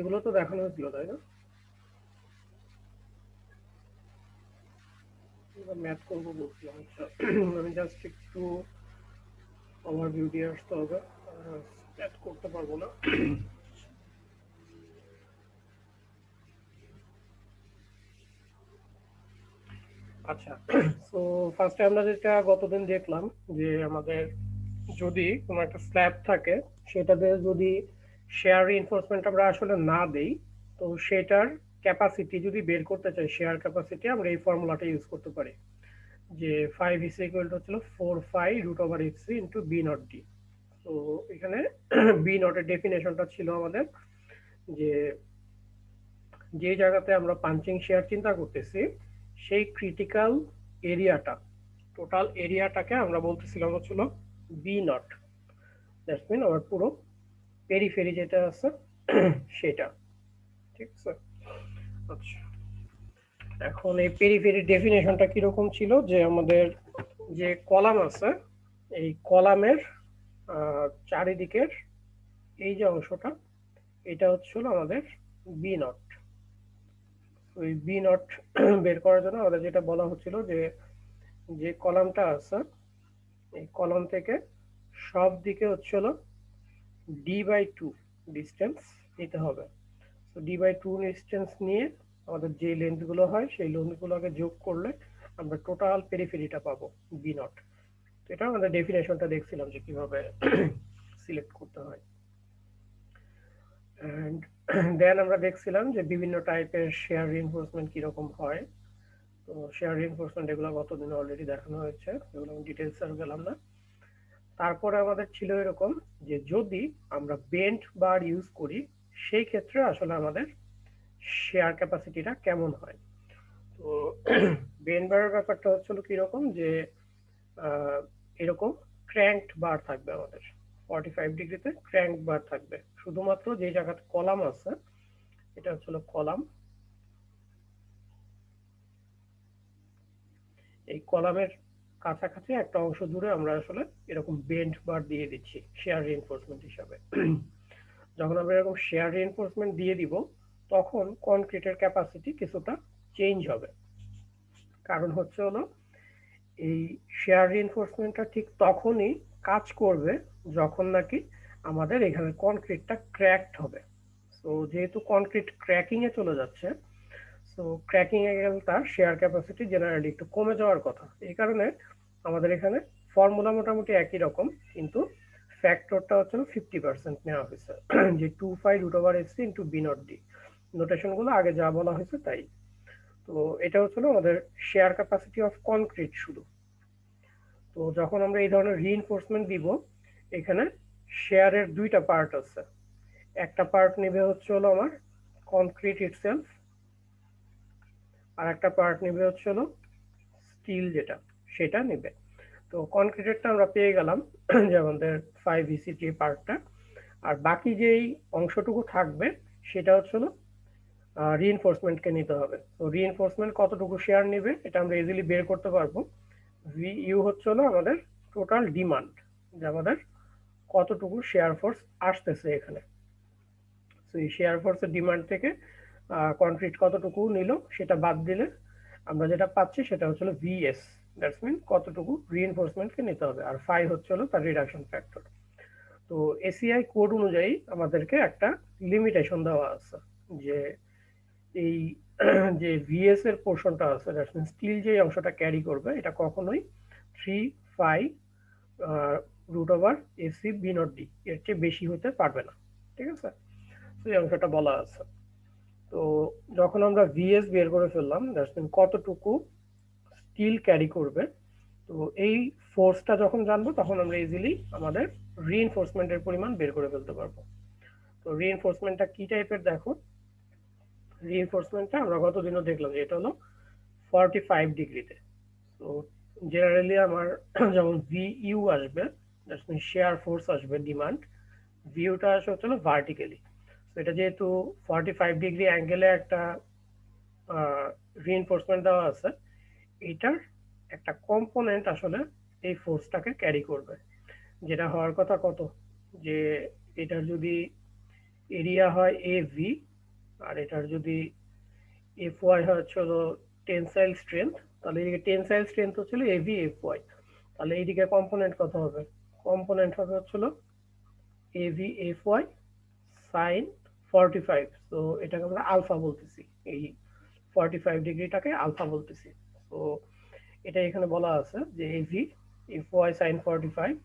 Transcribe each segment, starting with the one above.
এগুলো তো দেখানো হয়েছিল, তাই না? ম্যাথ করবো বলছিলাম। আচ্ছা, আমি জাস্ট একটু ওভারভিউ দিয়ে আসতে হবে, ম্যাথ করতে পারবো না। আচ্ছা, সো ফার্স্টে আমরা যেটা গতদিন দেখলাম যে আমাদের যদি কোনো একটা স্ল্যাব থাকে, সেটাতে যদি শেয়ার রিইনফোর্সমেন্ট আমরা আসলে না দেই, তো সেটার ক্যাপাসিটি যদি বের করতে চাই, শেয়ার ক্যাপাসিটি, আমরা এই ফর্মুলাটা ইউজ করতে পারি যে 5 ইজ ইকুয়াল টু হচ্ছিল 4 root over FC into B not D. তো এখানে বি নটের ডেফিনেশনটা ছিল আমাদের যে যে জায়গাতে আমরা পাঞ্চিং শেয়ার চিন্তা করতেছি, সেই ক্রিটিক্যাল এরিয়াটা, টোটাল এরিয়াটাকে আমরা বলতেছিলাম হচ্ছিল বি নট। দ্যাটস মিন আমার পুরো পেরিফেরি যেটা আছে সেটা, ঠিক আছে? আচ্ছা, এখন এই পেরিফেরির ডেফিনেশনটা কিরকম ছিল যে আমাদের যে কলাম আছে, এই কলামের চারিদিকের এই যে অংশটা, এটা হচ্ছিল আমাদের বি নট। ওই বি নট বের করার জন্য আমাদের যেটা বলা হচ্ছিল যে যে কলামটা আছে, এই কলাম থেকে সব দিকে হচ্ছিল d/2 ডিস্টেন্স নিতে হবে। তো d/2 ডিস্টেন্স নিয়ে আমাদের যে লেন্থগুলো হয় সেই লেন্থগুলোকে যোগ করলে আমরা টোটাল পেরিফেরিটা পাবো বি নট। তো এটা আমাদের ডেফিনেশনটা দেখছিলাম যে কিভাবে সিলেক্ট করতে হয়। অ্যান্ড দেন আমরা দেখছিলাম যে বিভিন্ন টাইপের শেয়ার রিইনফোর্সমেন্ট কিরকম হয়। তো শেয়ার রিইনফোর্সমেন্ট এগুলো গতদিন অলরেডি দেখানো হয়েছে, এগুলো আমি ডিটেলস আর গেলাম না। তারপরে আমাদের ছিল এরকম যে যদি আমরা বেন্ট বার ইউজ করি, সেই ক্ষেত্রে আসলে আমাদের শেয়ার ক্যাপাসিটিটা কেমন হয়। তো বেন্ট বারের ব্যাপারটা হচ্ছিল কিরকম যে এরকম ক্র্যাঙ্কড বার থাকবে আমাদের, 45 ডিগ্রিতে ক্র্যাঙ্ক বার থাকবে, শুধুমাত্র যে জায়গাতে কলাম আছে, এটা হচ্ছিল কলাম, এই কলামের কাছাকাছি একটা অংশ জুড়ে আমরা আসলে এরকম বেন্ট বার দিয়ে দিচ্ছি শেয়ার রিইনফোর্সমেন্ট হিসাবে। যখন আমরা এরকম শেয়ার রিইনফোর্সমেন্ট দিয়ে দিব, তখন কনক্রিটের ক্যাপাসিটি কিছুটা চেঞ্জ হবে। কারণ হচ্ছে হলো এই শেয়ার রিইনফোর্সমেন্টটা ঠিক তখনই কাজ করবে যখন নাকি আমাদের এখানে কনক্রিটটা ক্র্যাকড হবে। তো যেহেতু কনক্রিট ক্র্যাকিং এ চলে যাচ্ছে, সো ক্র্যাকিং এ গেলে তার শেয়ার ক্যাপাসিটি জেনারেলি একটু কমে যাওয়ার কথা। এই কারণে আমাদের এখানে ফর্মুলা মোটামুটি একই রকম, কিন্তু ফ্যাক্টরটা হচ্ছে 50% নেওয়া হয়েছে যে 2 π√/fc into B not D. নোটেশনগুলো আগে যা বলা হয়েছে তাই। তো এটা হচ্ছিল আমাদের শেয়ার ক্যাপাসিটি অফ কনক্রিট শুধু। তো যখন আমরা এই ধরনের রিইনফোর্সমেন্ট দিব, এখানে শেয়ারের দুইটা পার্ট আছে। একটা পার্ট নেবে হচ্ছে হলো আমার কনক্রিট ইটসেলফ, আর একটা পার্ট নেবে হচ্ছে হলো স্টিল, যেটা সেটা নেবে। তো কনক্রিটেরটা আমরা পেয়ে গেলাম যে আমাদের 5 ইসি যে পার্টটা, আর বাকি যেই অংশটুকু থাকবে সেটা হচ্ছে হলো রিইনফোর্সমেন্টকে নিতে হবে। তো রিইনফোর্সমেন্ট কতটুকু শেয়ার নেবে এটা আমরা ইজিলি বের করতে পারবো। ভি ইউ হচ্ছে হলো আমাদের টোটাল ডিমান্ড, যে আমাদের কতটুকু শেয়ার ফোর্স আসতেছে এখানে। তো এই শেয়ার ফোর্সের ডিমান্ড থেকে কনক্রিট কতটুকু নিল সেটা বাদ দিলে আমরা যেটা পাচ্ছি সেটা হচ্ছে ভিএস, দ্যাটস মিন কতটুকু রিইনফোর্সমেন্টকে নিতে হবে, আর ফাই হচ্ছে হলো তার রিডাকশন ফ্যাক্টর। তো এসিআই কোড অনুযায়ী আমাদেরকে একটা লিমিটেশন দেওয়া আছে যে এই যে ভিএস এর পোর্শনটা আছে, দ্যাটস মিন স্টিল যে অংশটা ক্যারি করবে, এটা কখনোই 3 π√/fc বি নট ডি এর চেয়ে বেশি হতে পারবে না, ঠিক আছে? তো এই অংশটা বলা আছে। তো যখন আমরা ভিএস বের করে ফেললাম, দ্যাটস মিন কতটুকু স্টিল ক্যারি করবে, তো এই ফোর্সটা যখন জানবো তখন আমরা ইজিলি আমাদের রিইনফোর্সমেন্টের পরিমাণ বের করে ফেলতে পারবো। তো রিইনফোর্সমেন্টটা কি টাইপের দেখো, রিইনফোর্সমেন্টটা আমরা গতদিনও দেখলাম যে এটা হলো 45 ডিগ্রিতে। তো জেনারেলি আমার যেমন ভি ইউ আসবে, দ্যাটস মিন শেয়ার ফোর্স আসবে, ডিমান্ড ভিউটা আসে হচ্ছে ভার্টিক্যালি। তো এটা যেহেতু 45 ডিগ্রি অ্যাঙ্গেলে একটা রিইনফোর্সমেন্ট দেওয়া আছে, এইটার একটা কম্পোনেন্ট আসলে এই ফোর্সটাকে ক্যারি করবে, যেটা হওয়ার কথা কত, যে এটার যদি এরিয়া হয় এ ভি, আর এটার যদি Fy হচ্ছে হলো টেনসাইল স্ট্রেংথ, তাহলে এদিকে টেনসাইল স্ট্রেংথ হচ্ছিল Av Fy, তাহলে এইদিকে কম্পোনেন্ট কত হবে? কম্পোনেন্ট হবে হচ্ছিল Av Fy sin 45, তো এটাকে আমরা আলফা বলতেছি, এই 45 ডিগ্রিটাকে আলফা বলতেছি। তো এটা এখানে বলা আছে যে Av Fy sin 45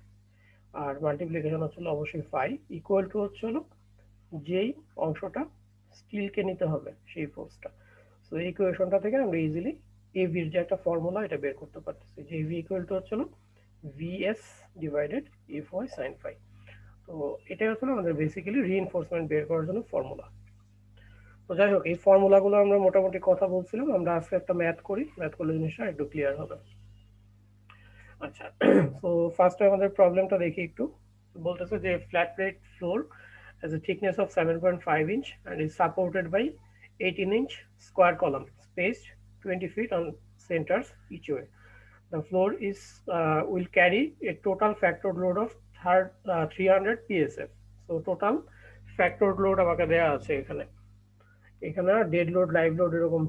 আর মাল্টিপ্লিকেশন হচ্ছিল অবশ্যই ফাই ইকুয়াল টু হচ্ছিল যেই অংশটা স্টিলকে নিতে হবে সেই ফোর্সটা। সো এই ইকুয়েশনটা থেকে আমরা ইজিলি এভির যে একটা ফর্মুলা এটা বের করতে পারতেছি, যে এভি ইকুয়াল টু হচ্ছিল VS divided F Y sine phi. তো এটাই হচ্ছিল আমাদের বেসিক্যালি রিইনফোর্সমেন্ট বের করার জন্য ফর্মুলা। তো যাই হোক, এই ফর্মুলাগুলো আমরা মোটামুটি কথা বলছিলাম, আমরা আজকে একটা ম্যাথ করি, ম্যাথ করলে জিনিসটা একটু ক্লিয়ার হবে। আচ্ছা, তো ফার্স্টে আমাদের প্রবলেমটা দেখি একটু। বলতেছে যে flat plate floor has a thickness of 7.5 inch and is supported by 18-inch square column spaced 20 feet on centers each way. The floor is will carry a total factored load of 300 psf. So total factored load আমাকে দেয়া আছে এখানে, এখানে dead load live load এরকম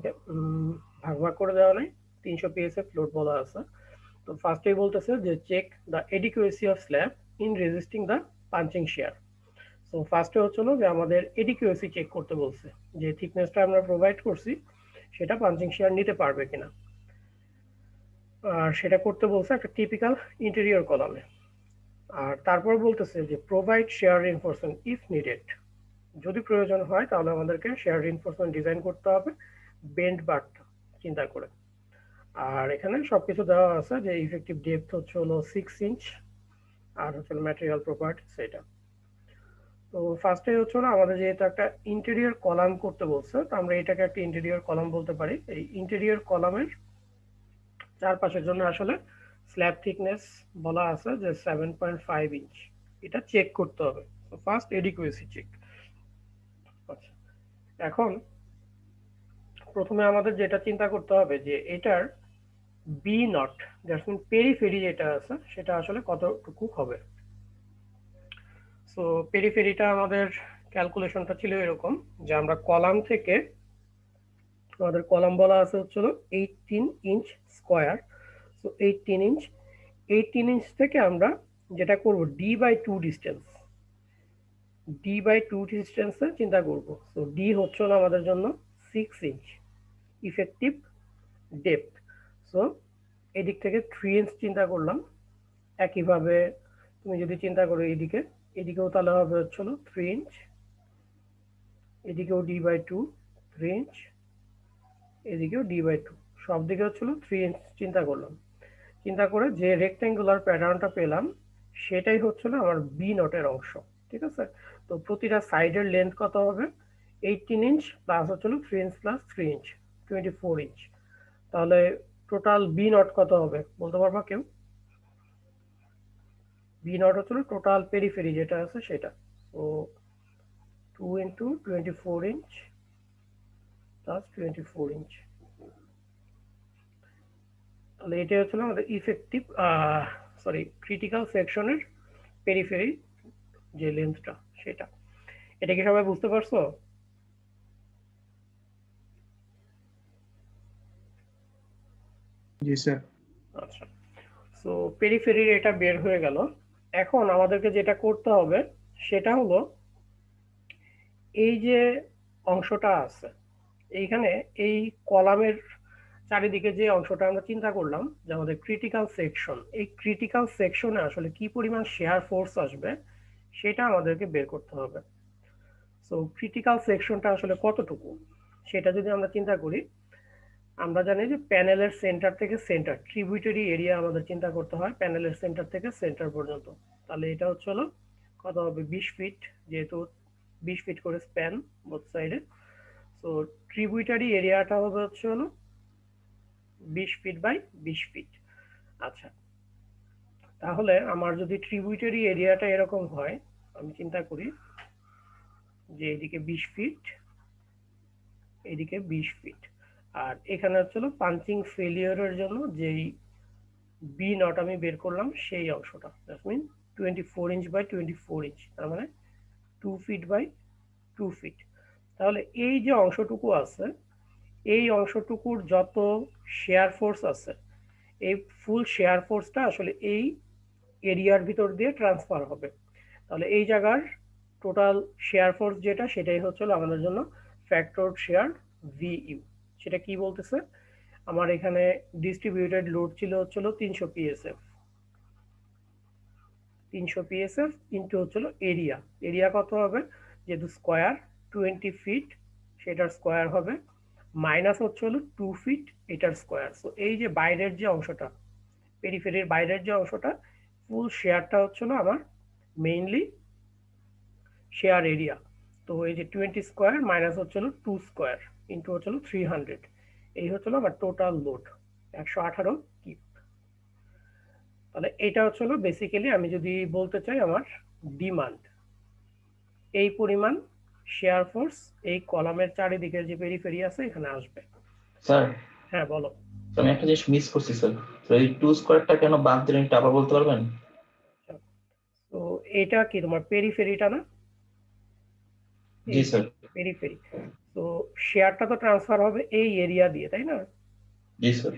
ভাগ ভাগ করে দেওয়া নাই, 300 psf লোড বলা আছে। তো ফার্স্টেই বলতেছে যে check the adequacy of slab in resisting the punching shear. So ফার্স্টে হচ্ছিল যে আমাদের এডিকুয়েসি চেক করতে বলছে, যে থিকনেসটা আমরা প্রোভাইড করছি সেটা পাঞ্চিং শেয়ার নিতে পারবে কিনা, আর সেটা করতে বলছে একটা টিপিক্যাল ইন্টেরিয়র কলামে। আর তারপর বলতেছে যে provide share reinforcement if needed, যদি প্রয়োজন হয় তাহলে আমাদেরকে শেয়ার রিইনফোর্সমেন্ট ডিজাইন করতে হবে বেন্ড বারটা চিন্তা করে। আর এখানে সবকিছু দেওয়া আছে, যে ইফেক্টিভ ডেপথ হচ্ছে হলো 6 ইঞ্চ, আর হচ্ছে ম্যাটেরিয়াল প্রপার্টি সেটা। তো ফার্স্টে হচ্ছে না, আমাদের যেহেতু একটা ইন্টেরিয়র কলাম করতে বলছে, তো আমরা এটাকে একটা ইন্টেরিয়র কলাম বলতে পারি। এই ইন্টেরিয়র কলামের চারপাশের জন্য আসলে স্ল্যাব থিকনেস বলা আছে যে 7.5 ইঞ্চ, এটা চেক করতে হবে। তো ফার্স্ট এডিকুয়েসি চেক। আচ্ছা, এখন প্রথমে আমাদের যেটা চিন্তা করতে হবে যে এটার B not, that's mean periphery যেটা আছে সেটা আসলে কতটুকু হবে। সো পেরিফেরিটা আমাদের ক্যালকুলেশনটা ছিল এরকম, যে আমরা কলাম থেকে, আমাদের কলাম বলা আছে হচ্ছিল 18 ইঞ্চ স্কোয়ার। সো 18 ইঞ্চ থেকে আমরা যেটা করব d/2 ডিস্টেন্স, d/2 ডিস্টেন্সে চিন্তা করব। সো ডি হচ্ছিল আমাদের জন্য 6 ইঞ্চ ইফেক্টিভ ডেপথ। সো এদিক থেকে 3 ইঞ্চ চিন্তা করলাম। একইভাবে তুমি যদি চিন্তা করো এদিকে, এদিকেও তাহলে হবে হচ্ছিল 3 ইঞ্চ, এদিকেও d/2 3 ইঞ্চ, এদিকেও d/2, সব দিকে হচ্ছিল 3 ইঞ্চ চিন্তা করলাম। চিন্তা করে যে রেক্টেঙ্গুলার প্যাটার্নটা পেলাম সেটাই হচ্ছিল আমার বি নটের অংশ, ঠিক আছে। তো প্রতিটা সাইডের লেন্থ কত হবে? 18 ইঞ্চ প্লাস হচ্ছিল 3 ইঞ্চ প্লাস 3 ইঞ্চ 24 ইঞ্চ। তাহলে টোটাল বি নট কত হবে বলতে পারবা কেউ? বি নট হচ্ছিল টোটাল পেরিফেরি যেটা আছে সেটা। তো 2 ইন্টু 24 ইঞ্চ প্লাস 24 ইঞ্চ, তাহলে এটা হচ্ছিল আমাদের ইফেক্টিভ ক্রিটিক্যাল সেকশনের পেরিফেরি যে লেন্থটা সেটা। এটা কি সবাই বুঝতে পারছো? জি স্যার। আচ্ছা, সো পেরিফেরির এটা বের হয়ে গেল। এখন আমাদেরকে যেটা করতে হবে সেটা হলো এই যে অংশটা আছে এইখানে, এই কলামের চারিদিকে যে অংশটা আমরা চিন্তা করলাম যে আমাদের ক্রিটিক্যাল সেকশন, এই ক্রিটিক্যাল সেকশনে আসলে কি পরিমাণ শেয়ার ফোর্স আসবে সেটা আমাদেরকে বের করতে হবে। সো ক্রিটিক্যাল সেকশনটা আসলে কতটুকু সেটা যদি আমরা চিন্তা করি, আমরা জানি যে প্যানেলের সেন্টার থেকে সেন্টার ট্রিবিউটারি এরিয়া আমাদের চিন্তা করতে হয় প্যানেলের সেন্টার থেকে সেন্টার পর্যন্ত। তাহলে এটা হচ্ছে হলো কত হবে? 20 ফিট, যেহেতু 20 ফিট করে স্প্যান বোথ সাইডে। সো ট্রিবিউটারি এরিয়াটা হবে হচ্ছে হলো 20 ফিট বাই 20 ফিট। আচ্ছা, তাহলে আমার যদি ট্রিবিউটারি এরিয়াটা এরকম হয়, আমি চিন্তা করি যে এদিকে 20 ফিট, এদিকে 20 ফিট, আর এখানে হচ্ছিল পাঞ্চিং ফেলিয়ারের জন্য যেই বি নট আমি বের করলাম সেই অংশটা, that mean 24 inch by 24 inch, তার মানে 2 ফিট বাই 2 ফিট। তাহলে এই যে অংশটুকু আছে, এই অংশটুকুর যত শেয়ার ফোর্স আছে, এই ফুল শেয়ার ফোর্সটা আসলে এই এরিয়ার ভিতর দিয়ে ট্রান্সফার হবে। তাহলে এই জায়গার টোটাল শেয়ার ফোর্স যেটা, সেটাই হচ্ছিল আমাদের জন্য ফ্যাক্টরড শেয়ার ভিইউ। সেটা কি বলতেছে, আমার এখানে ডিস্ট্রিবিউটেড লোড হচ্ছিল 300 পিএসএফ, 300 পিএসএফ ইন্টু হচ্ছিল এরিয়া। এরিয়া কত হবে, যেহেতু স্কোয়ার 20 ফিট, সেটার স্কোয়ার হবে, মাইনাস হচ্ছে হলো 2 ফিট, এটার স্কোয়ার। সো এই যে বাইরের যে অংশটা, পেরিফেরির বাইরের যে অংশটা, ফুল শেয়ারটা হচ্ছিল আমার মেইনলি শেয়ার এরিয়া। তো এই যে 20 স্কোয়ার মাইনাস হচ্ছিল 2 স্কোয়ার ইন্টু হচ্ছিল 300, এই হচ্ছিল আমার টোটাল লোড 118 কিপ। তাহলে এটা হচ্ছিল বেসিক্যালি, আমি যদি বলতে চাই আমার ডিমান্ড, এই পরিমাণ শেয়ার ফোর্স এই কলামের চারিদিকের যে পেরিফেরি আছে এখানে আসবে। স্যার, হ্যাঁ বলো। আমি একটা জিনিস মিস করছি স্যার। তো এই 2 স্কয়ারটা কেন বাদ দিলেন এটা আবার বলতে পারবেন? তো এটা কি তোমার পেরিফেরিটা না? জি স্যার। পেরিফেরি। তো শেয়ারটা তো ট্রান্সফার হবে এই এরিয়া দিয়ে, তাই না? জি স্যার।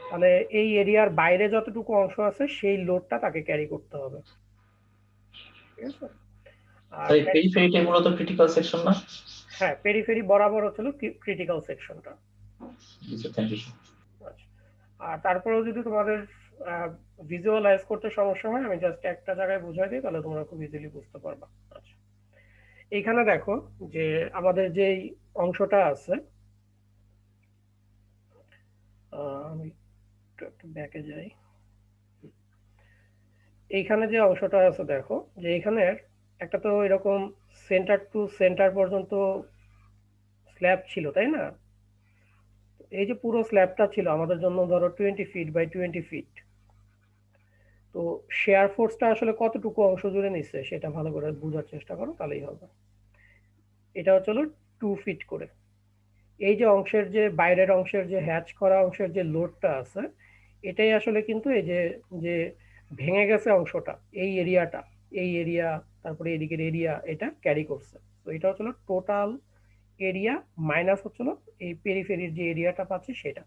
তাহলে এই এরিয়ার বাইরে যতটুকু অংশ আছে সেই লোডটা তাকে ক্যারি করতে হবে, ঠিক আছে? আর স্যার এই পেরিফেরিটাই মূলত ক্রিটিক্যাল সেকশন না? হ্যাঁ, পেরিফেরি বরাবর হচ্ছিল ক্রিটিক্যাল সেকশনটা। জি স্যার, থ্যাংক ইউ। আচ্ছা, আর তারপরেও যদি তোমাদের ভিজুয়ালাইজ করতে সমস্যা হয়, আমি জাস্ট একটা জায়গায় বুঝাই দিই, তাহলে তোমরা খুব ইজিলি বুঝতে পারবা। আচ্ছা, এইখানে দেখো যে আমাদের যেই অংশটা আছে, আমি একটু ব্যাকে যাই। এইখানে যে অংশটা আছে দেখো, যে এখানের একটা তো এরকম সেন্টার টু সেন্টার পর্যন্ত স্ল্যাব ছিল, তাই না? এই যে পুরো স্ল্যাবটা ছিল আমাদের জন্য ধরো 20 ফিট বাই 20 ফিট। তো শেয়ার ফোর্সটা আসলে কতটুকু অংশ জুড়ে নিচ্ছে সেটা ভালো করে বোঝার চেষ্টা করো, তাহলেই হবে। এটা হচ্ছে 2 ফিট করে। এই যে অংশের যে বাইরের অংশের যে হ্যাচ করা অংশের যে লোডটা আছে, এটাই আসলে কিন্তু এই যে যে ভেঙে গেছে অংশটা, এই এরিয়াটা, এই এরিয়া, তারপরে এদিকের এরিয়া, এটা ক্যারি করছে। তো এটা হচ্ছিল টোটাল এরিয়া মাইনাস হচ্ছিল এই পেরিফেরির যে এরিয়াটা পাচ্ছি সেটা।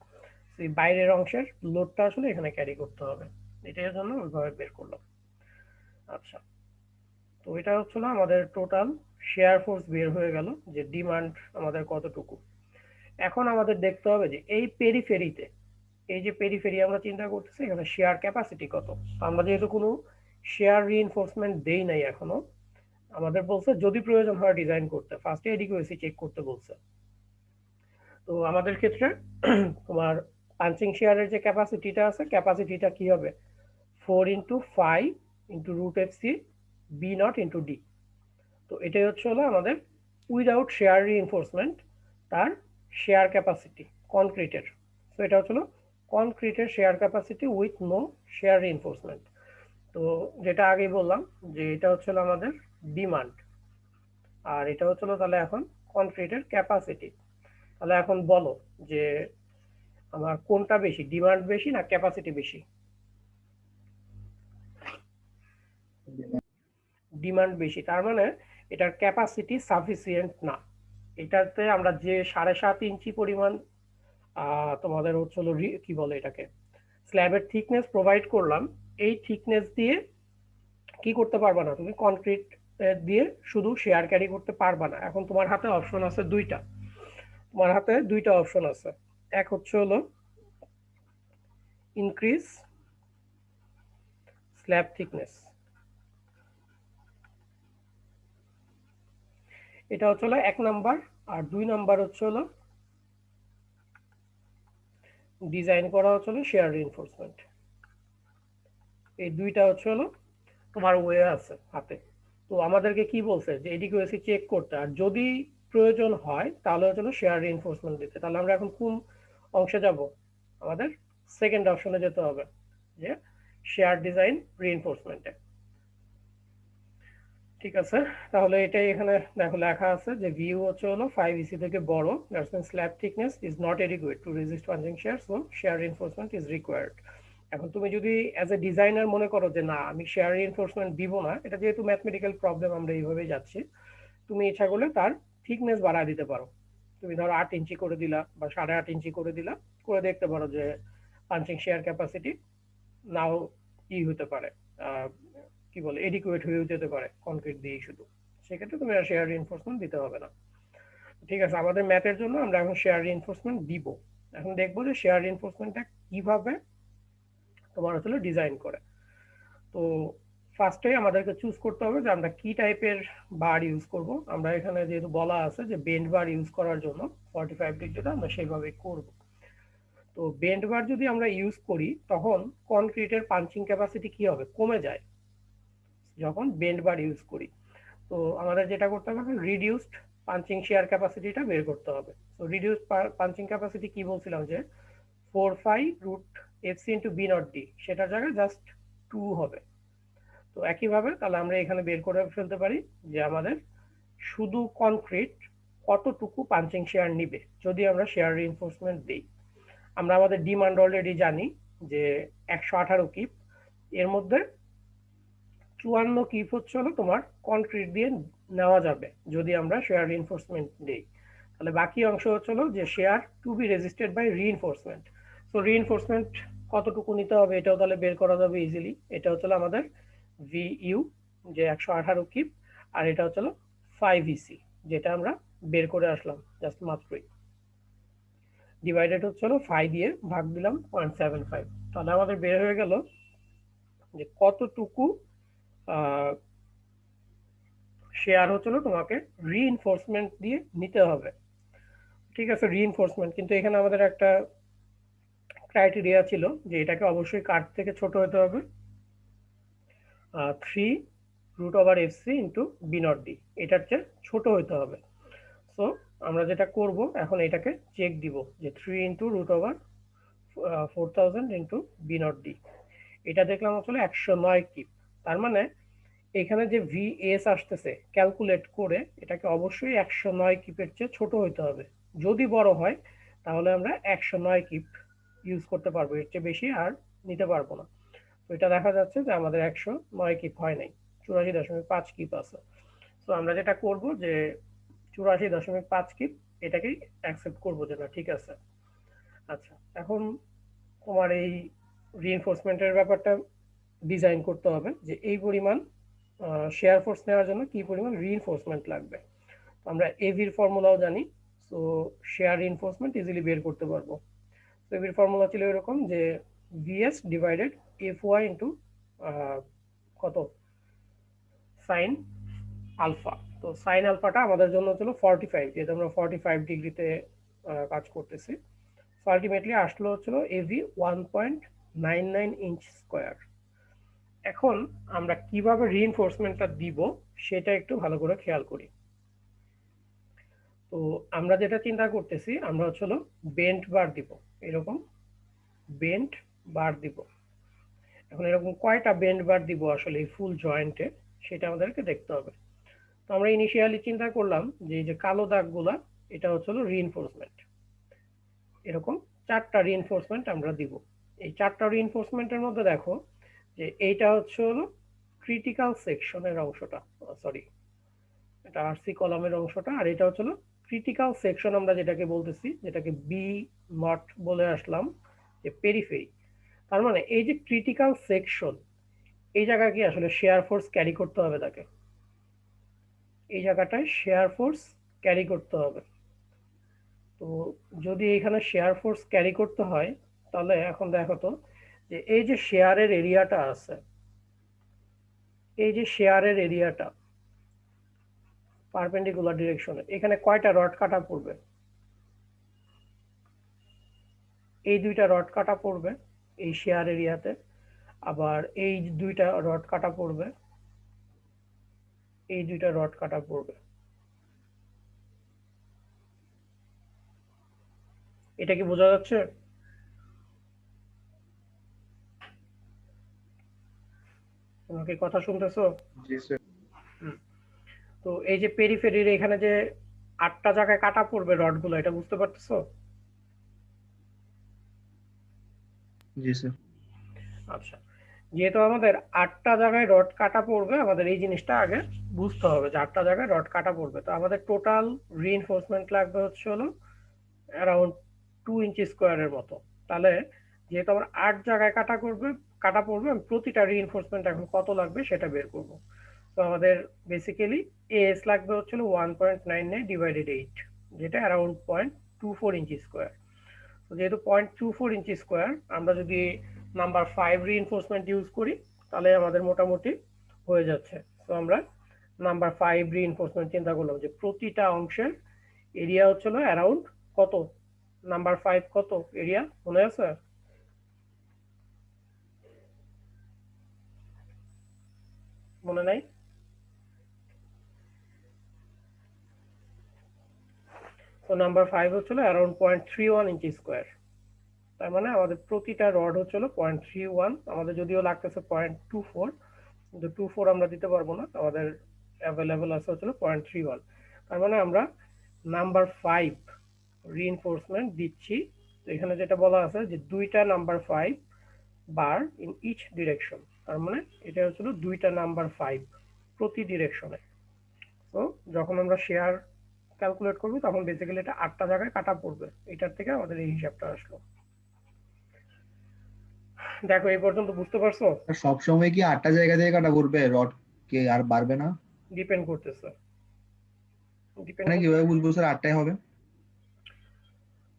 এই বাইরের অংশের লোডটা আসলে এখানে ক্যারি করতে হবে, এটার জন্য ওইভাবে বের করলাম। আচ্ছা, তো এটা হচ্ছিল আমাদের টোটাল শেয়ার ফোর্স বের হয়ে গেল, যে ডিমান্ড আমাদের কতটুকু। এখন আমাদের দেখতে হবে যে এই পেরিফেরিতে, এই যে পেরিফেরি আমরা চিন্তা করতেছি, এখানে শেয়ার ক্যাপাসিটি কত। আমরা যেহেতু কোনো শেয়ার রিইনফোর্সমেন্ট দেই নাই এখনো, আমাদের বলছে যদি প্রয়োজন হয় ডিজাইন করতে, ফার্স্টে এডিকুয়েসি চেক করতে বলছে। তো আমাদের ক্ষেত্রে তোমার পাঞ্চিং শেয়ারের যে ক্যাপাসিটিটা আছে, ক্যাপাসিটিটা কি হবে, 4 into 5 into root F C B not into D. তো এটাই হচ্ছে হলো আমাদের উইদাউট শেয়ার রিইনফোর্সমেন্ট তার শেয়ার ক্যাপাসিটি কনক্রিটের। তো এটা হচ্ছিল কনক্রিটের shear capacity with no shear reinforcement. তো যেটা আগেই বললাম যে এটা হচ্ছিল আমাদের ডিমান্ড, আর এটা হচ্ছিল তাহলে এখন কনক্রিটের ক্যাপাসিটি। তাহলে এখন বলো যে আমার কোনটা বেশি, ডিমান্ড বেশি না ক্যাপাসিটি বেশি? ডিমান্ড বেশি, তার মানে এটার ক্যাপাসিটি সাফিসিয়েন্ট না। এটাতে আমরা যে 7.5 ইঞ্চি পরিমাণ তোমাদের হচ্ছিল কি বলে এটাকে, স্ল্যাবের থিকনেস প্রোভাইড করলাম, এই থিকনেস দিয়ে কি করতে পারবা না তুমি, কনক্রিট দিয়ে শুধু শেয়ার ক্যারি করতে পারবা না। এখন তোমার হাতে অপশন আছে দুইটা, তোমার হাতে দুইটা অপশন আছে। এক হচ্ছে হলো ইনক্রিজ স্ল্যাব থিকনেস, এটা হচ্ছে হলো 1 নাম্বার। আর 2 নাম্বার হচ্ছে হলো ডিজাইন করা হচ্ছে হলো শেয়ার রিইনফোর্সমেন্ট। এই দুইটা হচ্ছে হলো তোমার ওয়ে আছে হাতে। তো আমাদেরকে কি বলছে যে এডিকুয়েসি চেক করতে, আর যদি প্রয়োজন হয় তাহলে হচ্ছে শেয়ার রিইনফোর্সমেন্ট দিতে। তাহলে আমরা এখন কোন অংশে যাব, আমাদের সেকেন্ড অপশনে যেতে হবে, যে শেয়ার ডিজাইন রিইনফোর্সমেন্টে। ঠিক আছে, তাহলে এটাই এখানে দেখো লেখা আছে যে ভিউ হচ্ছে হলো 5 ইসি থেকে বড়, that's mean slab thickness is not adequate to resist punching shear, so shear reinforcement is required. এখন তুমি যদি অ্যাজ এ ডিজাইনার মনে করো যে না আমি শেয়ার রিইনফোর্সমেন্ট দিব না, এটা যেহেতু ম্যাথমেটিক্যাল প্রবলেম আমরা এইভাবেই যাচ্ছি, তুমি ইচ্ছা করলে তার থিকনেস বাড়ায় দিতে পারো। তুমি ধরো 8 ইঞ্চি করে দিলা বা 8.5 ইঞ্চি করে দিলা, করে দেখতে পারো যে পাঞ্চিং শেয়ার ক্যাপাসিটি নাও হতে পারে, কি বলে, এডিকুয়েট হয়ে যেতে পারে কনক্রিট দিয়ে শুধু। সেক্ষেত্রে তুমি আর শেয়ার রিইনফোর্সমেন্ট দিতে হবে না। ঠিক আছে, আমাদের ম্যাথের জন্য আমরা এখন শেয়ার রিইনফোর্সমেন্ট দিব। এখন দেখবো যে শেয়ার রিইনফোর্সমেন্টটা কিভাবে তোমার আসলে ডিজাইন করে। তো ফার্স্টে আমাদেরকে চুজ করতে হবে যে আমরা কি টাইপের বার ইউজ করব। আমরা এখানে যেহেতু বলা আছে যে বেন্ড বার ইউজ করার জন্য 45 ডিগ্রিটা আমরা সেইভাবে করব। তো বেন্ড বার যদি আমরা ইউজ করি তখন কনক্রিটের পাঞ্চিং ক্যাপাসিটি কি হবে, কমে যায় যখন বেন্ড বার ইউজ করি। তো আমাদের যেটা করতে হবে, রিডিউসড পাঞ্চিং শেয়ার ক্যাপাসিটিটা বের করতে হবে। তো রিডিউসড পাঞ্চিং ক্যাপাসিটি কি বলছিলাম যে 4π√fc into B not D, সেটার জায়গায় জাস্ট 2 হবে। তো একইভাবে তাহলে আমরা এখানে বের করে ফেলতে পারি যে আমাদের শুধু কনক্রিট কতটুকু পাঞ্চিং শেয়ার নিবে যদি আমরা শেয়ার রিইনফোর্সমেন্ট দিই। আমরা আমাদের ডিমান্ড অলরেডি জানি যে 118 কিপ, এর মধ্যে 54 কিপ হচ্ছে হলো তোমার কনক্রিট দিয়ে নেওয়া যাবে যদি আমরা শেয়ার রিইনফোর্সমেন্ট দিই। তাহলে বাকি অংশ হচ্ছে হলো যে shear to be resisted by reinforcement. তো রিইনফোর্সমেন্ট কতটুকু নিতে হবে এটাও তাহলে বের করা যাবে ইজিলি। এটা হচ্ছে আমাদের ভিইউ যে 118 কিপ, আর এটা হচ্ছে 5 ইসি যেটা আমরা বের করে আসলাম জাস্ট মাত্রই। ডিভাইডেড হচ্ছে 5 দিয়ে ভাগ দিলাম 0.75। তাহলে আমাদের বের হয়ে গেল যে কতটুকু শেয়ার হচ্ছিল তোমাকে রিইনফোর্সমেন্ট দিয়ে নিতে হবে। ঠিক আছে, রিইনফোর্সমেন্ট, কিন্তু এখানে আমাদের একটা ক্রাইটেরিয়া ছিল যে এটাকে অবশ্যই কাট থেকে ছোট হতে হবে 3√fc into B not D, এটার চেয়ে ছোট হতে হবে। সো আমরা যেটা করব এখন এটাকে চেক দিব যে 3 into √4000 into B not D, এটা দেখলাম আসলে 109 কিপ। তার মানে এখানে যে ভিএস আসতেছে ক্যালকুলেট করে এটাকে অবশ্যই 109 কিপের চেয়ে ছোট হতে হবে। যদি বড় হয় তাহলে আমরা 109 কিপ ইউজ করতে পারবো, এর চেয়ে বেশি আর নিতে পারবো না। তো এটা দেখা যাচ্ছে যে আমাদের 109 কিপ হয় নাই, 84.5 কিপ আছে। তো আমরা যেটা করব যে 84.5 কিপ এটাকেই অ্যাকসেপ্ট করবো যে না ঠিক আছে। আচ্ছা, এখন তোমার এই রিইনফোর্সমেন্টের ব্যাপারটা ডিজাইন করতে হবে যে এই পরিমাণ শেয়ার ফোর্স নেওয়ার জন্য কি পরিমাণ রিইনফোর্সমেন্ট লাগবে। আমরা এভির ফর্মুলাও জানি, সো শেয়ার রিইনফোর্সমেন্ট ইজিলি বের করতে পারবো। তো এভির ফর্মুলা ছিল এরকম যে VS divided F Y into কত সাইন আলফা। তো সাইন আলফাটা আমাদের জন্য ছিল 45, যেহেতু আমরা 45 ডিগ্রিতে কাজ করতেছি। সো আলটিমেটলি আসলো হচ্ছিল এভি 1.99 ইঞ্চ স্কোয়ার। এখন আমরা কিভাবে রিইনফোর্সমেন্টটা দিব সেটা একটু ভালো করে খেয়াল করি। তো আমরা যেটা চিন্তা করতেছি আমরা হচ্ছে বেন্ট বার দিব, এরকম বেন্ট বার দিব। এখন এরকম কয়টা বেন্ট বার দিব আসলে এই ফুল জয়েন্টে সেটা আমাদেরকে দেখতে হবে। তো আমরা ইনিশিয়ালি চিন্তা করলাম যে এই যে কালো দাগগুলা এটা হচ্ছে রিইনফোর্সমেন্ট, এরকম 4টা রিইনফোর্সমেন্ট আমরা দিব। এই 4টা রিইনফোর্সমেন্টের মধ্যে দেখো যে এইটা হচ্ছে ক্রিটিক্যাল সেকশনের অংশটা, সরি এটা আরসি কলামের অংশটা, আর এটা হচ্ছে ক্রিটিক্যাল সেকশন আমরা যেটাকে বলতেছি, যেটাকে বি নট বলে আসলাম যে পেরিফেরি। তার মানে এই যে ক্রিটিক্যাল সেকশন এই জায়গায় কি আসলে শেয়ার ফোর্স ক্যারি করতে হবে তাকে, এই জায়গাটায় শেয়ার ফোর্স ক্যারি করতে হবে। তো যদি এখানে শেয়ার ফোর্স ক্যারি করতে হয় তাহলে এখন দেখো তো যে এই যে শেয়ারের এরিয়াটা আছে, এই যে শেয়ারের এরিয়াটা পারপেন্ডিকুলার ডিরেকশনে এখানে কয়টা রড কাটা পড়বে, এই দুইটা রড কাটা পড়বে এই শেয়ার এরিয়াতে, আবার এই দুইটা রড কাটা পড়বে, এই দুইটা রড কাটা পড়বে। এটা কি বোঝা যাচ্ছে? তোমরা কি কথা শুনতেছো? জি স্যার। তো এই যে পেরিফেরির এখানে যে 8টা জায়গায় কাটা পড়বে রডগুলো, এটা বুঝতে পারতেছো? জি স্যার। আচ্ছা, যেহেতু আমাদের 8টা জায়গায় রড কাটা পড়বে, আমাদের এই জিনিসটা আগে বুঝতে হবে যে 8টা জায়গায় রড কাটা পড়বে। তো আমাদের টোটাল রিইনফোর্সমেন্ট লাগবে হচ্ছে হলো অ্যারাউন্ড 2 ইঞ্চি স্কোয়ারের মতো। তাহলে যেহেতু আমার 8 জায়গায় কাটা পড়বে, আমি প্রতিটা রিইনফোর্সমেন্ট এখন কত লাগবে সেটা বের করব। তো আমাদের বেসিক্যালি এস লাগবে হচ্ছে 1.99 ডিভাইডেড 8, যেটা অ্যারাউন্ড 0.24 ইঞ্চি স্কোয়ার। তো যেহেতু 0.24 ইঞ্চি স্কোয়ার, আমরা যদি নাম্বার 5 রিইনফোর্সমেন্ট ইউজ করি তাহলে আমাদের মোটামুটি হয়ে যাচ্ছে। তো আমরা নাম্বার 5 রিইনফোর্সমেন্ট চিন্তা করলাম যে প্রতিটা অংশের এরিয়া হচ্ছিল অ্যারাউন্ড কত, নাম্বার 5 কত এরিয়া মনে আছে? মনে নাই? তো নাম্বার 5 হচ্ছিল অ্যারাউন্ড 0.31 ইঞ্চি স্কোয়ার। তার মানে আমাদের প্রতিটা রড হচ্ছিল 0.31, আমাদের যদিও লাগতেছে 0.24, কিন্তু 24 আমরা দিতে পারবো না, আমাদের অ্যাভেলেবল আছে হচ্ছিল 0.31। তার মানে আমরা নাম্বার 5 রিইনফোর্সমেন্ট দিচ্ছি। তো এখানে যেটা বলা আছে যে দুইটা number 5 bar in each direction, তার মানে এটা হচ্ছিল দুইটা নাম্বার 5 প্রতি ডিরেকশনে। তো যখন আমরা শেয়ার ক্যালকুলেট করবো তখন বেসিক্যালি এটা 8টা জায়গায় কাটা পড়বে, এটার থেকে আমাদের এই হিসাবটা আসলো। দেখো এই পর্যন্ত বুঝতে পারছো? সব সময় কি 8টা জায়গা থেকে কাটা পড়বে, রড কে আর বাড়বে না? ডিপেন্ড করতেছে, মানে কিভাবে বুঝবো স্যার 8টাই হবে?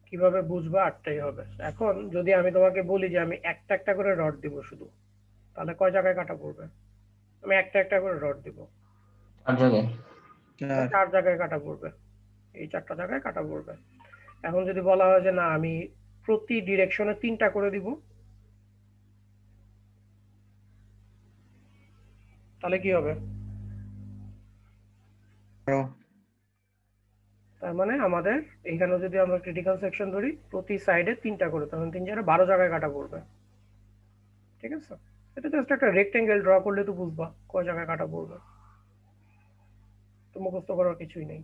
কিভাবে বুঝবা 8টাই হবে? এখন যদি আমি তোমাকে বলি যে আমি একটা একটা করে রড দিব শুধু, তাহলে কয় জায়গায় কাটা পড়বে? আমি একটা একটা করে রড দিব, 8 জায়গায়। 4 জায়গায় কাটা পড়বে, এই 4টা জায়গায় কাটা পড়বে। এখন যদি বলা হয় যে না আমি প্রতি ডিরেকশনে 3টা করে দিব, তাহলে কি হবে? তার মানে আমাদের এখানে যদি আমরা ক্রিটিক্যাল সেকশন ধরি, প্রতি সাইডে 3টা করে, তখন 3 জায়গায় 12 জায়গায় কাটা পড়বে। ঠিক আছে, এটা জাস্ট একটা রেক্টেঙ্গেল ড্র করলে তো বুঝবা কয় জায়গায় কাটা পড়বে, তো মুখস্থ করার কিছুই নেই।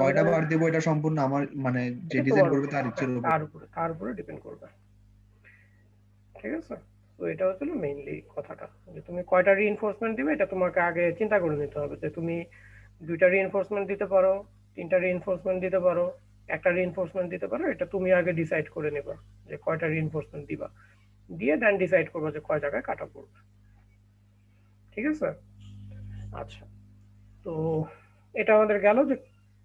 কয়টা বার দেবো এটা সম্পূর্ণ আমার, মানে যে ডিজাইন করবে তার ইচ্ছের উপর। তার উপরে ডিপেন্ড করবে। ঠিক আছে, তো এটা হচ্ছে মেইনলি কথাটা, যে তুমি কয়টা রিইনফোর্সমেন্ট দিবে এটা তোমাকে আগে চিন্তা করে নিতে হবে, যে তুমি 2টা রিইনফোর্সমেন্ট দিতে পারো, 3টা রিইনফোর্সমেন্ট দিতে পারো, একটা রিইনফোর্সমেন্ট দিতে পারো, এটা তুমি আগে ডিসাইড করে নেবা যে কয়টা রিইনফোর্সমেন্ট দিবা, দিয়ে দেন ডিসাইড করবা যে কয় জায়গায় কাটা পড়বে। ঠিক আছে, আচ্ছা। তো এটা আমাদের গেল যে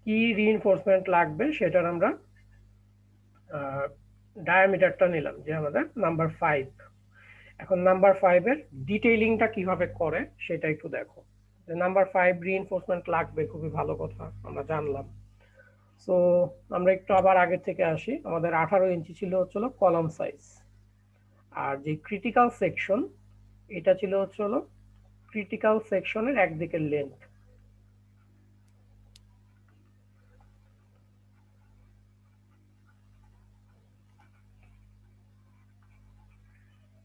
কি রিইনফোর্সমেন্ট লাগবে, সেটার আমরা ডায়ামিটারটা নিলাম যে আমাদের নাম্বার 5। এখন নাম্বার 5 এর ডিটেইলিংটা কিভাবে করে সেটা একটু দেখো। যে নাম্বার 5 রিইনফোর্সমেন্ট লাগবে, খুবই ভালো কথা, আমরা জানলাম। সো আমরা একটু আবার আগের থেকে আসি, আমাদের 18 ইঞ্চি ছিল হচ্ছিল কলাম সাইজ, আর যে ক্রিটিক্যাল সেকশন এটা ছিল হচ্ছিল ক্রিটিক্যাল সেকশনের একদিকের লেন্থ।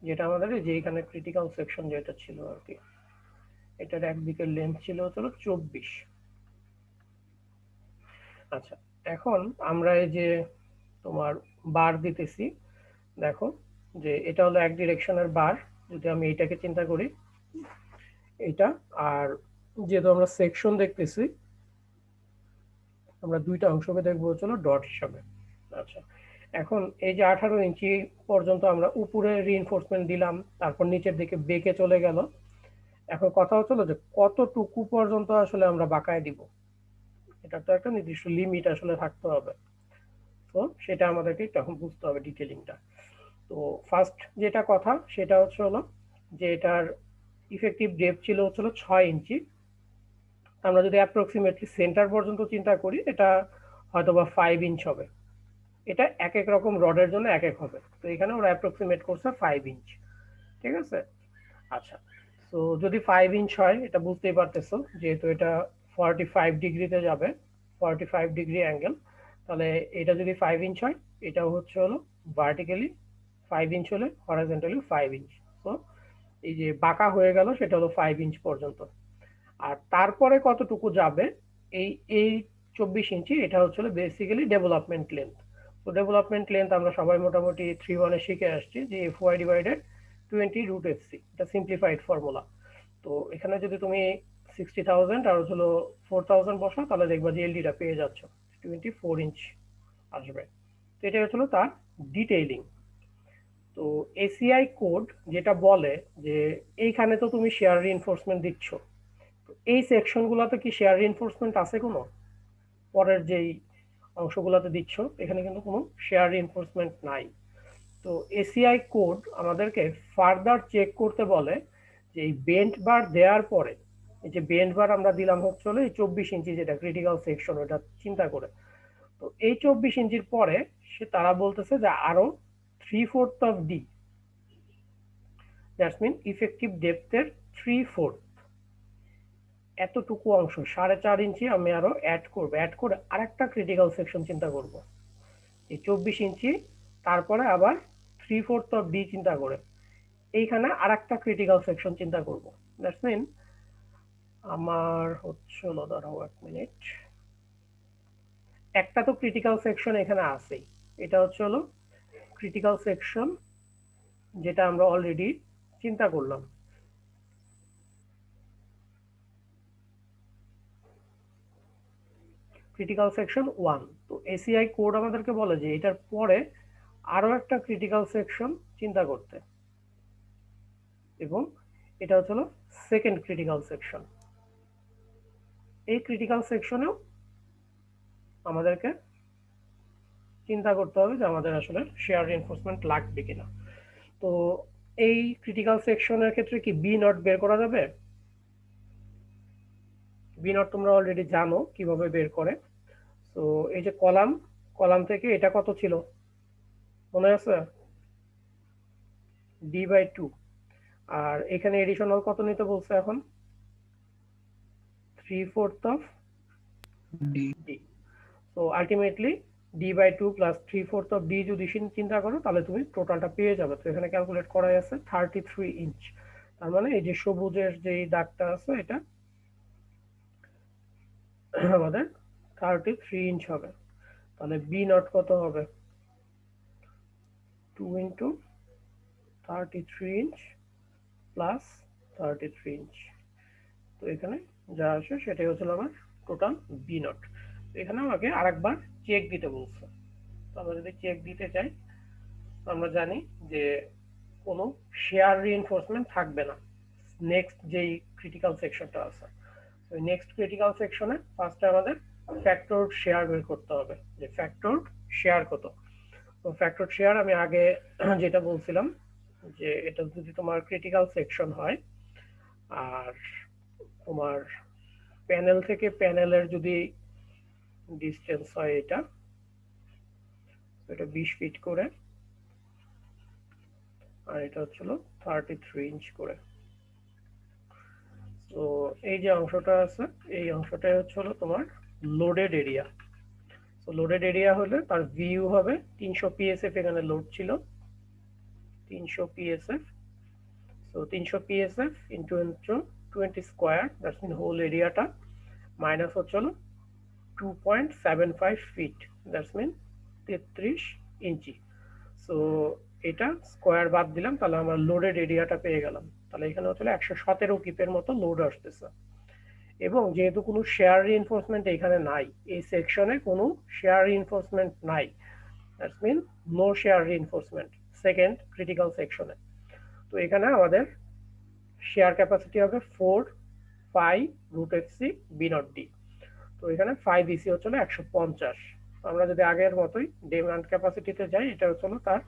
যেটা আমাদের যে এখানে ক্রিটিক্যাল সেকশন যেটা ছিল আর কি, এটার একদিকের লেন্থ ছিল হচ্ছিল 24। আচ্ছা, এখন আমরা এই যে তোমার বার দিতেছি, দেখো যে এটা হলো এক ডিরেকশনের বার। যদি আমি এইটাকে চিন্তা করি, এটা, আর যেহেতু আমরা সেকশন দেখতেছি, আমরা দুইটা অংশকে দেখবো হচ্ছিল ডট হিসাবে। আচ্ছা, এখন এই যে 18 ইঞ্চি পর্যন্ত আমরা উপরে রিইনফোর্সমেন্ট দিলাম, তারপর নিচের দিকে বেঁকে চলে গেল। এখন কথা হচ্ছিল যে কতটুকু পর্যন্ত আসলে আমরা বাঁকায় দিব, এটা তো একটা নির্দিষ্ট লিমিট আসলে থাকতে হবে। তো সেটা আমাদেরকে তখন বুঝতে হবে ডিটেলিংটা। তো ফার্স্ট যেটা কথা সেটা হচ্ছে হলো যে এটার ইফেক্টিভ ডেপথ ছিল হচ্ছিল 6 ইঞ্চি। আমরা যদি অ্যাপ্রক্সিমেটলি সেন্টার পর্যন্ত চিন্তা করি, এটা হয়তোবা 5 ইঞ্চ হবে। এটা এক এক রকম রডের জন্য এক এক হবে, তো এখানে ওরা অ্যাপ্রক্সিমেট করছে 5 ইঞ্চ। ঠিক আছে, আচ্ছা। তো যদি 5 ইঞ্চ হয়, এটা বুঝতেই পারতেছো যেহেতু এটা 45 ডিগ্রিতে যাবে, 45 ডিগ্রি অ্যাঙ্গেল, তাহলে এটা যদি 5 ইঞ্চ হয়, এটাও হচ্ছে হলো ভার্টিক্যালি 5 ইঞ্চ হলে হরাইজন্টালি 5 ইঞ্চ। তো এই যে বাঁকা হয়ে গেল সেটা হলো 5 ইঞ্চ পর্যন্ত। আর তারপরে কতটুকু যাবে, এই এই 24 ইঞ্চি, এটা হচ্ছে বেসিক্যালি ডেভেলপমেন্ট লেন্থ। তো ডেভেলপমেন্ট লেন্থ আমরা সবাই মোটামুটি 3-1 এ শিখে আসছি যে FY divided 20 root F C, এটা সিম্পলিফাইড ফর্মুলা। তো এখানে যদি তুমি 60,000 আর হলো 4,000 বসাও, তাহলে দেখবা যে এলডিটা পেয়ে যাচ্ছ 24 ইঞ্চ আসবে। তো এটা হলো তার ডিটেইলিং। তো এসিআই কোড যেটা বলে যে এইখানে তো তুমি শেয়ার রিইনফোর্সমেন্ট দিচ্ছ, তো এই সেকশনগুলোতে কি শেয়ার রিইনফোর্সমেন্ট আছে কোনো? পরের যেই অংশগুলোতে দিচ্ছ এখানে কিন্তু কোনো শেয়ার রিইনফোর্সমেন্ট নাই। তো এসিআই কোড আমাদেরকে ফার্দার চেক করতে বলে যে এই বেন্ট বার দেওয়ার পরে, এই যে বেন্ট বার আমরা দিলাম হচ্ছে হলো এই 24 ইঞ্চি যেটা ক্রিটিক্যাল সেকশন, ওটা চিন্তা করে। তো এই 24 ইঞ্চির পরে তারা বলতেছে যে আরো 3/4 of D, that's mean effective ডেপথের 3/4 এতটুকু অংশ 4.5 ইঞ্চি আমি আরো অ্যাড করে আরেকটা ক্রিটিক্যাল সেকশন চিন্তা করব। এই 24 ইঞ্চি তারপরে আবার 3/4 অফ ডি চিন্তা করে এইখানে আরেকটা ক্রিটিক্যাল সেকশন চিন্তা করব। দ্যাটস মিন আমার হচ্ছে হলো, দাঁড়াও 1 মিনিট, একটা তো ক্রিটিক্যাল সেকশন এখানে আছেই, এটা হচ্ছে হলো ক্রিটিক্যাল সেকশন যেটা আমরা অলরেডি চিন্তা করলাম। Critical section 1। তো এসিআই কোড আমাদেরকে বলে যে এটার পরে আরো একটা ক্রিটিক্যাল সেকশন চিন্তা করতে, এবং এটা হচ্ছে হলো সেকেন্ড ক্রিটিক্যাল সেকশন। এই ক্রিটিক্যাল সেকশনেও আমাদেরকে চিন্তা করতে হবে যে আমাদের আসলে শেয়ার রিইনফোর্সমেন্ট লাগবে কিনা। তো এই ক্রিটিক্যাল সেকশনের ক্ষেত্রে কি বি নট বের করা যাবে? বি নট তোমরা অলরেডি জানো কিভাবে বের করে। তো এই যে কলাম থেকে এটা কত ছিল মনে আছে? d/2। আর এখানে এডিশনাল কত নিতে বলছে এখন? 3/4 অফ ডি। তো ultimately d/2 plus 3/4 of D যদি চিন্তা করো তাহলে তুমি টোটালটা পেয়ে যাবে। তো এখানে ক্যালকুলেট করাই আছে 33 ইঞ্চ। তার মানে এই যে সবুজের যে দাগটা আছে এটা আমাদের 33 ইঞ্চ হবে। তাহলে বি নট কত হবে? 2 ইন্টু 33 ইঞ্চ প্লাস 33 ইঞ্চ। তো এখানে যা আসে সেটাই হচ্ছে আমার টোটাল বি নট। এখানে আমাকে আরেকবার চেক দিতে বলছে। তো আমরা যদি চেক দিতে চাই, আমরা জানি যে কোনো শেয়ার রিইনফোর্সমেন্ট থাকবে না নেক্সট যেই ক্রিটিক্যাল সেকশনটা আছে। তো নেক্সট ক্রিটিক্যাল সেকশনে ফার্স্টে আমাদের ফ্যাক্টরড শেয়ার বের করতে হবে যে ফ্যাক্টরড শেয়ার কত। তো ফ্যাক্টরড শেয়ার আমি আগে যেটা বলছিলাম যে এটা যদি তোমার ক্রিটিক্যাল সেকশন হয় আর তোমার প্যানেল থেকে প্যানেলের যদি ডিসটেন্স হয় এটা 20 ফিট করে, আর এটা হচ্ছিল 33 ইঞ্চ করে। তো এই যে অংশটা আছে এই অংশটাই হচ্ছে হলো তোমার লোডেড এরিয়া। তো লোডেড এরিয়া হলে তার ভিউ হবে 300 পিএসএফ, এখানে লোড ছিল 300 PSF. So 300 PSF into 20 square, that's mean whole এরিয়াটা, মাইনাস হচ্ছে হলো 2.75 feet, that's mean 33 inch. So এটা স্কয়ার বাদ দিলাম, তাহলে আমরা লোডেড এরিয়াটা পেয়ে গেলাম। তাহলে এখানে হচ্ছে 117 কিপের মতো লোড আসতেছে। এবং যেহেতু কোনো শেয়ার রিইনফোর্সমেন্ট এখানে নাই, এই সেকশনে কোনো শেয়ার রিইনফোর্সমেন্ট নাই, that's mean no shear reinforcement second critical সেকশনে। তো এখানে আমাদের শেয়ার ক্যাপাসিটি হবে 4 root F C B not D. তো এখানে 5 ইসি হচ্ছে 150। আমরা যদি আগের মতোই ডিমান্ড ক্যাপাসিটিতে যাই, এটা হচ্ছে তার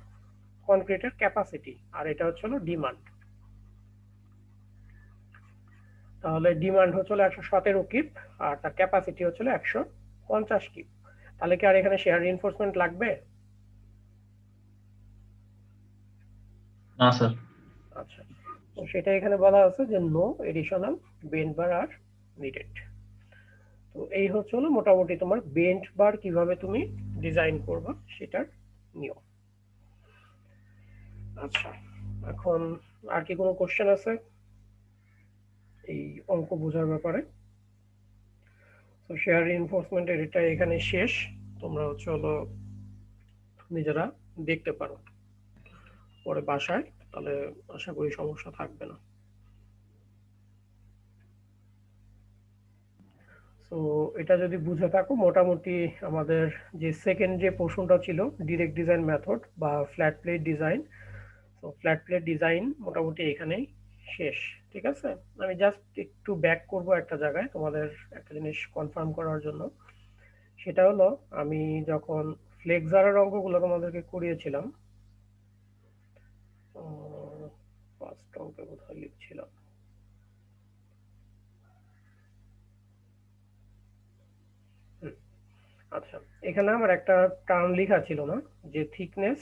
কনক্রিটের ক্যাপাসিটি আর এটা হচ্ছে ডিমান্ড। তাহলে ডিমান্ড হচ্ছে 117 কিপ আর তার ক্যাপাসিটি হচ্ছে 150 কিপ। তাহলে কি আর এখানে শেয়ার রিইনফোর্সমেন্ট লাগবে? না স্যার। আচ্ছা, তো সেটা এখানে বলা আছে যে no additional bent bar are needed. তো এই হচ্ছে মোটামুটি তোমার বেন্ট বার কিভাবে তুমি ডিজাইন করবে সেটার নিয়ম। আচ্ছা, এখন আর কি কোনো কোশ্চেন আছে এই অঙ্ক বোঝার ব্যাপারে? তো শেয়ার রিইনফোর্সমেন্টের এটা এখানে শেষ। তোমরা হচ্ছে নিজেরা দেখতে পারো, পরে বাসায় তাহলে আশা করি সমস্যা থাকবে না। তো এটা যদি বুঝে থাকো, মোটামুটি আমাদের যে সেকেন্ড যে পোর্শনটা ছিল ডিরেক্ট ডিজাইন মেথড বা ফ্ল্যাট প্লেট ডিজাইন, তো ফ্ল্যাট প্লেট ডিজাইন মোটামুটি এখানেই শেষ। ঠিক আছে, আমি জাস্ট একটু ব্যাক করব একটা জায়গায় তোমাদের একটা জিনিস কনফার্ম করার জন্য। সেটা হলো আমি যখন ফ্লেক্সারের অঙ্কগুলো তোমাদেরকে করিয়েছিলাম, ফার্স্ট অঙ্কে কোথায় লিখছিলাম, আচ্ছা এখানে আমার একটা টার্ম লেখা ছিল না যে thickness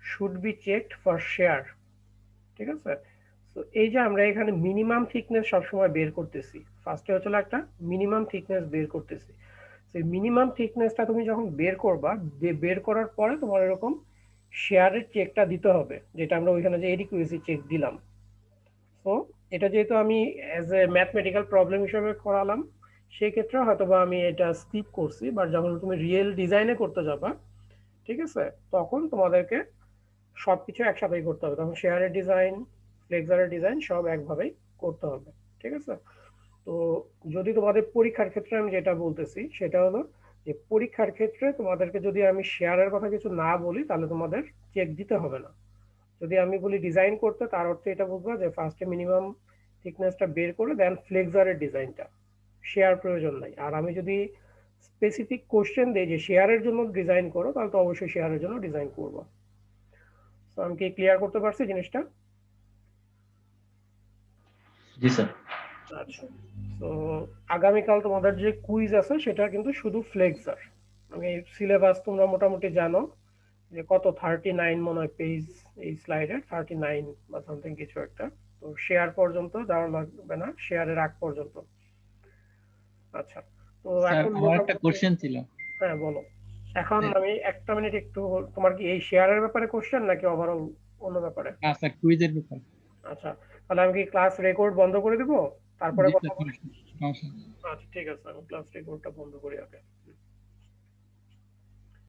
should be checked for share. ঠিক আছে, তো এই যে আমরা এখানে মিনিমাম থিকনেস সবসময় বের করতেছি, ফার্স্টে হচ্ছে একটা মিনিমাম থিকনেস বের করতেছি। সেই মিনিমাম থিকনেসটা তুমি যখন বের করবা, বের করার পরে তোমার এরকম শেয়ারের চেকটা দিতে হবে, যেটা আমরা ওইখানে যে এডিকুয়েসি চেক দিলাম। তো এটা যেহেতু আমি অ্যাজ এ ম্যাথমেটিক্যাল প্রবলেম হিসেবে করালাম, সেই ক্ষেত্রে হয়তোবা আমি এটা স্কিপ করছি, বাট যখন তুমি রিয়েল ডিজাইনে করতে যাবা, ঠিক আছে, তখন তোমাদেরকে সবকিছু একসাথেই করতে হবে, তখন শেয়ারের ডিজাইন, ফ্লেক্সারের ডিজাইন সব একভাবেই করতে হবে। ঠিক আছে, তো যদি তোমাদের পরীক্ষার ক্ষেত্রে আমি যেটা বলতেছি সেটা হলো যে পরীক্ষার ক্ষেত্রে তোমাদেরকে যদি আমি শেয়ারের কথা কিছু না বলি তাহলে তোমাদের চেক দিতে হবে না। যদি আমি বলি ডিজাইন করতে, তার অর্থে এটা বুঝবা যে ফার্স্টে মিনিমাম থিকনেসটা বের করে দেন ফ্লেক্সারের ডিজাইনটা, শেয়ার প্রয়োজন নাই। আর আমি যদি স্পেসিফিক কোশ্চেন দিই যে শেয়ারের জন্য ডিজাইন করো, তাহলে তো অবশ্যই শেয়ারের জন্য ডিজাইন করবো। তো আমি কি ক্লিয়ার করতে পারছি জিনিসটা? জি স্যার। আচ্ছা, তো আগামীকাল তোমাদের যে কুইজ আছে সেটা কিন্তু শুধু ফ্লেক্সার। আমি সিলেবাস তোমরা মোটামুটি জানো যে কত 39 মনে হয় পেজ এই স্লাইডে, 39 বা সামথিং কিছু একটা। তো শেয়ার পর্যন্ত যাওয়া লাগবে না, শেয়ারের আগ পর্যন্ত। আচ্ছা, তো স্যার এখন আমার একটা মোটামুটি, কোশ্চেন ছিল। হ্যাঁ বলো। এখন আমি একটা মিনিট একটু, তোমার কি এই শেয়ারের ব্যাপারে কোশ্চেন নাকি ওভারঅল অন্য ব্যাপারে? আচ্ছা কুইজের ব্যাপার। আচ্ছা, তাহলে আমি কি ক্লাস রেকর্ড বন্ধ করে দিব, তারপরে জি কথা স্যার, বলি? সমস্যা নেই। আচ্ছা ঠিক আছে, আমি ক্লাস রেকর্ডটা বন্ধ করি আগে।